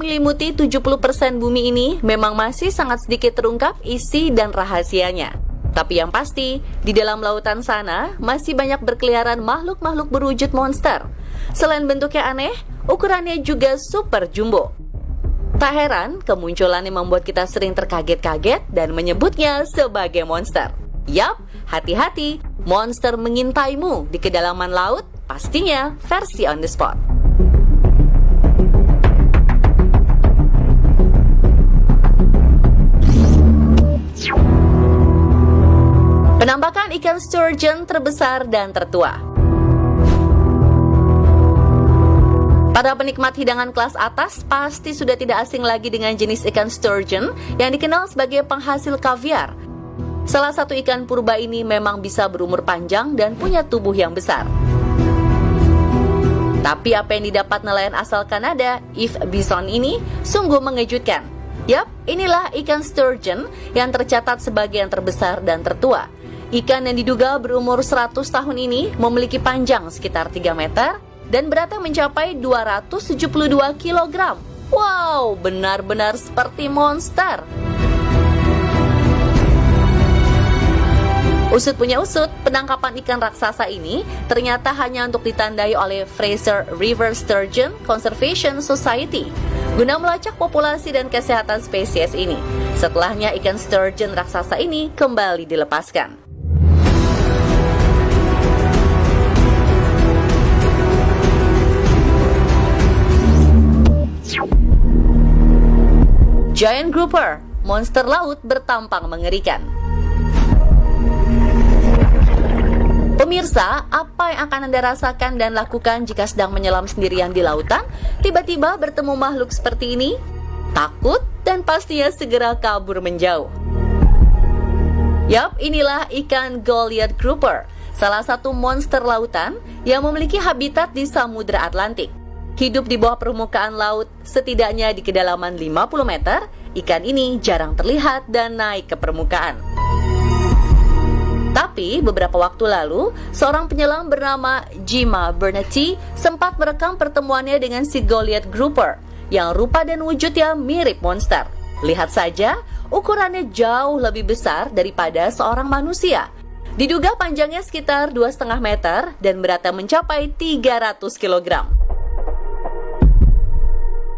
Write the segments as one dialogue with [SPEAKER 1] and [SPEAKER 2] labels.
[SPEAKER 1] menyelimuti 70% bumi ini memang masih sangat sedikit terungkap isi dan rahasianya. Tapi yang pasti, di dalam lautan sana masih banyak berkeliaran makhluk-makhluk berwujud monster. Selain bentuknya aneh, ukurannya juga super jumbo. Tak heran, kemunculannya membuat kita sering terkaget-kaget dan menyebutnya sebagai monster. Yap, hati-hati, monster mengintaimu di kedalaman laut, pastinya versi on the spot. Penampakan ikan sturgeon terbesar dan tertua. Para penikmat hidangan kelas atas pasti sudah tidak asing lagi dengan jenis ikan sturgeon yang dikenal sebagai penghasil kaviar. Salah satu ikan purba ini memang bisa berumur panjang dan punya tubuh yang besar. Tapi apa yang didapat nelayan asal Kanada, Yves Bisson ini sungguh mengejutkan. Yap, inilah ikan sturgeon yang tercatat sebagai yang terbesar dan tertua. Ikan yang diduga berumur 100 tahun ini memiliki panjang sekitar 3 meter dan beratnya mencapai 272 kg. Wow, benar-benar seperti monster. Usut punya usut, penangkapan ikan raksasa ini ternyata hanya untuk ditandai oleh Fraser River Sturgeon Conservation Society guna melacak populasi dan kesehatan spesies ini. Setelahnya ikan sturgeon raksasa ini kembali dilepaskan. Giant Grouper, monster laut bertampang mengerikan. Pemirsa, apa yang akan Anda rasakan dan lakukan jika sedang menyelam sendirian di lautan? Tiba-tiba bertemu makhluk seperti ini? Takut dan pastinya segera kabur menjauh. Yap, inilah ikan Goliath Grouper, salah satu monster lautan yang memiliki habitat di Samudra Atlantik. Hidup di bawah permukaan laut, setidaknya di kedalaman 50 meter, ikan ini jarang terlihat dan naik ke permukaan. Tapi beberapa waktu lalu, seorang penyelam bernama Jima Bernati sempat merekam pertemuannya dengan si Goliath Grouper yang rupa dan wujudnya mirip monster. Lihat saja, ukurannya jauh lebih besar daripada seorang manusia. Diduga panjangnya sekitar 2,5 meter dan beratnya mencapai 300 kg.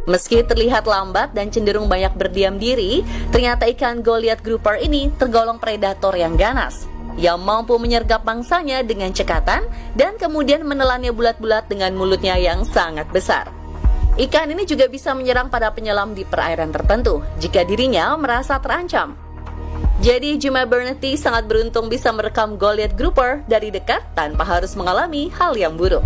[SPEAKER 1] Meski terlihat lambat dan cenderung banyak berdiam diri, ternyata ikan Goliath Grouper ini tergolong predator yang ganas, yang mampu menyergap mangsanya dengan cekatan dan kemudian menelannya bulat-bulat dengan mulutnya yang sangat besar. Ikan ini juga bisa menyerang pada penyelam di perairan tertentu jika dirinya merasa terancam. Jadi Jima Bernati sangat beruntung bisa merekam Goliath Grouper dari dekat tanpa harus mengalami hal yang buruk.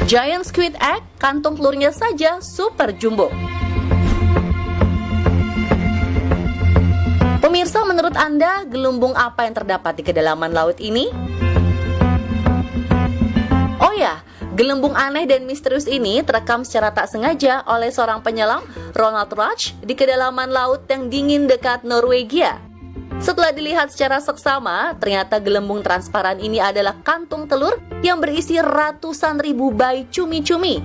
[SPEAKER 1] Giant Squid Egg, kantung telurnya saja super jumbo. Pemirsa, menurut Anda, gelembung apa yang terdapat di kedalaman laut ini? Oh ya, gelembung aneh dan misterius ini terekam secara tak sengaja oleh seorang penyelam, Ronald Roach, di kedalaman laut yang dingin dekat Norwegia. Setelah dilihat secara seksama, ternyata gelembung transparan ini adalah kantung telur yang berisi ratusan ribu bayi cumi-cumi.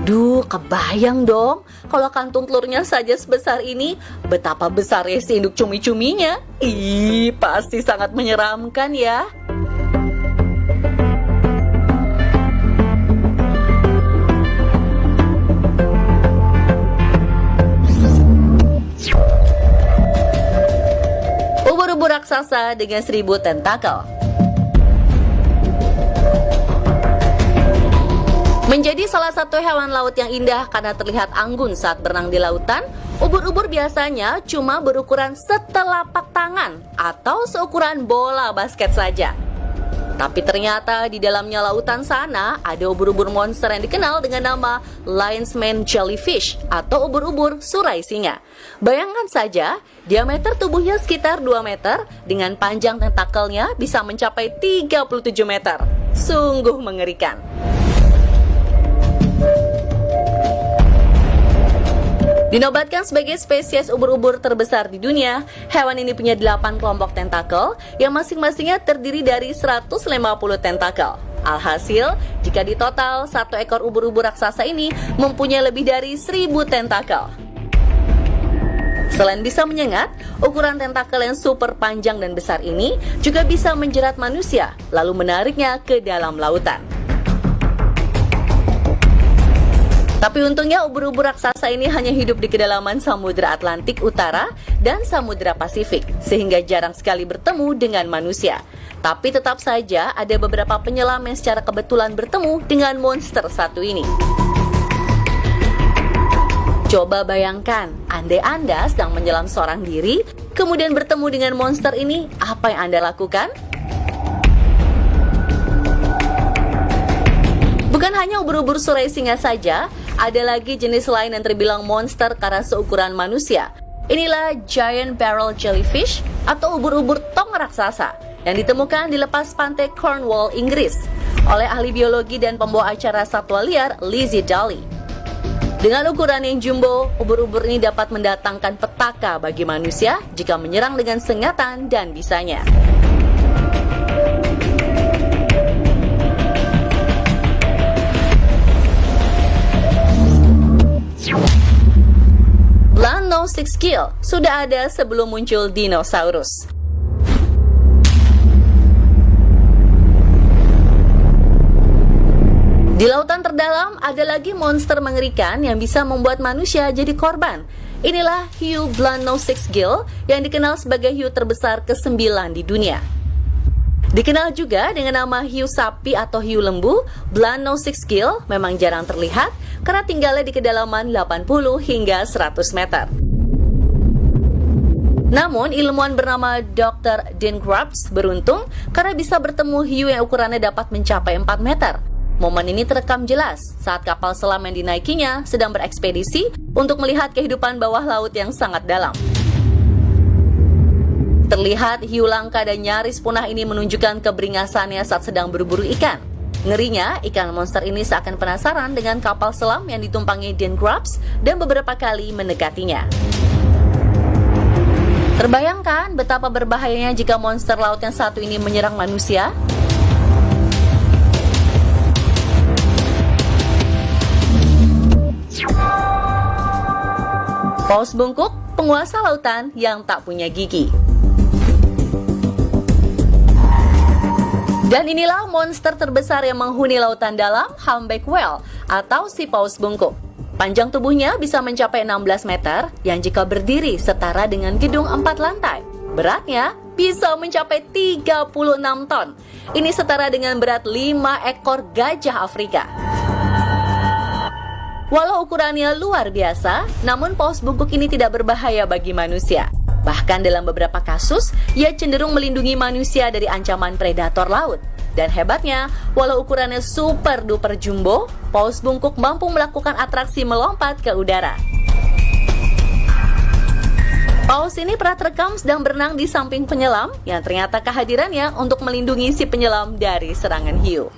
[SPEAKER 1] Duh, kebayang dong, kalau kantung telurnya saja sebesar ini, betapa besarnya si induk cumi-cuminya. Ih, pasti sangat menyeramkan ya. Ubur-ubur raksasa dengan 1000 tentakel. Menjadi salah satu hewan laut yang indah karena terlihat anggun saat berenang di lautan, ubur-ubur biasanya cuma berukuran setelapak tangan atau seukuran bola basket saja. Tapi ternyata di dalamnya lautan sana ada ubur-ubur monster yang dikenal dengan nama Lion's Mane Jellyfish atau ubur-ubur surai singa. Bayangkan saja, diameter tubuhnya sekitar 2 meter dengan panjang tentakelnya bisa mencapai 37 meter. Sungguh mengerikan. Dinobatkan sebagai spesies ubur-ubur terbesar di dunia, hewan ini punya 8 kelompok tentakel yang masing-masingnya terdiri dari 150 tentakel. Alhasil, jika ditotal, satu ekor ubur-ubur raksasa ini mempunyai lebih dari 1000 tentakel. Selain bisa menyengat, ukuran tentakel yang super panjang dan besar ini juga bisa menjerat manusia, lalu menariknya ke dalam lautan. Tapi untungnya ubur-ubur raksasa ini hanya hidup di kedalaman Samudra Atlantik Utara dan Samudra Pasifik, sehingga jarang sekali bertemu dengan manusia. Tapi tetap saja ada beberapa penyelam yang secara kebetulan bertemu dengan monster satu ini. Coba bayangkan, andai Anda sedang menyelam seorang diri, kemudian bertemu dengan monster ini, apa yang Anda lakukan? Bukan hanya ubur-ubur surai singa saja, ada lagi jenis lain yang terbilang monster karena seukuran manusia. Inilah giant barrel jellyfish atau ubur-ubur tong raksasa yang ditemukan di lepas pantai Cornwall, Inggris oleh ahli biologi dan pembawa acara satwa liar Lizzie Daly. Dengan ukuran yang jumbo, ubur-ubur ini dapat mendatangkan petaka bagi manusia jika menyerang dengan sengatan dan bisanya. Blunt nose sixgill sudah ada sebelum muncul dinosaurus. Di lautan terdalam ada lagi monster mengerikan yang bisa membuat manusia jadi korban. Inilah hiu blunt nose sixgill yang dikenal sebagai hiu terbesar ke-9 di dunia. Dikenal juga dengan nama hiu sapi atau hiu lembu, blunt nose sixgill memang jarang terlihat karena tinggalnya di kedalaman 80 hingga 100 meter. Namun, ilmuwan bernama Dr. Dean Grubbs beruntung karena bisa bertemu hiu yang ukurannya dapat mencapai 4 meter. Momen ini terekam jelas saat kapal selam yang dinaikinya sedang berekspedisi untuk melihat kehidupan bawah laut yang sangat dalam. Terlihat hiu langka dan nyaris punah ini menunjukkan keberingasannya saat sedang berburu ikan. Ngerinya, ikan monster ini seakan penasaran dengan kapal selam yang ditumpangi Dean Grubbs dan beberapa kali mendekatinya. Terbayangkan betapa berbahayanya jika monster laut yang satu ini menyerang manusia? Paus bungkuk, penguasa lautan yang tak punya gigi. Dan inilah monster terbesar yang menghuni lautan dalam, humpback whale atau si paus bungkuk. Panjang tubuhnya bisa mencapai 16 meter yang jika berdiri setara dengan gedung 4 lantai. Beratnya bisa mencapai 36 ton. Ini setara dengan berat 5 ekor gajah Afrika. Walau ukurannya luar biasa, namun paus bungkuk ini tidak berbahaya bagi manusia. Bahkan dalam beberapa kasus, ia cenderung melindungi manusia dari ancaman predator laut. Dan hebatnya, walau ukurannya super duper jumbo, paus bungkuk mampu melakukan atraksi melompat ke udara. Paus ini pernah terekam sedang berenang di samping penyelam yang ternyata kehadirannya untuk melindungi si penyelam dari serangan hiu.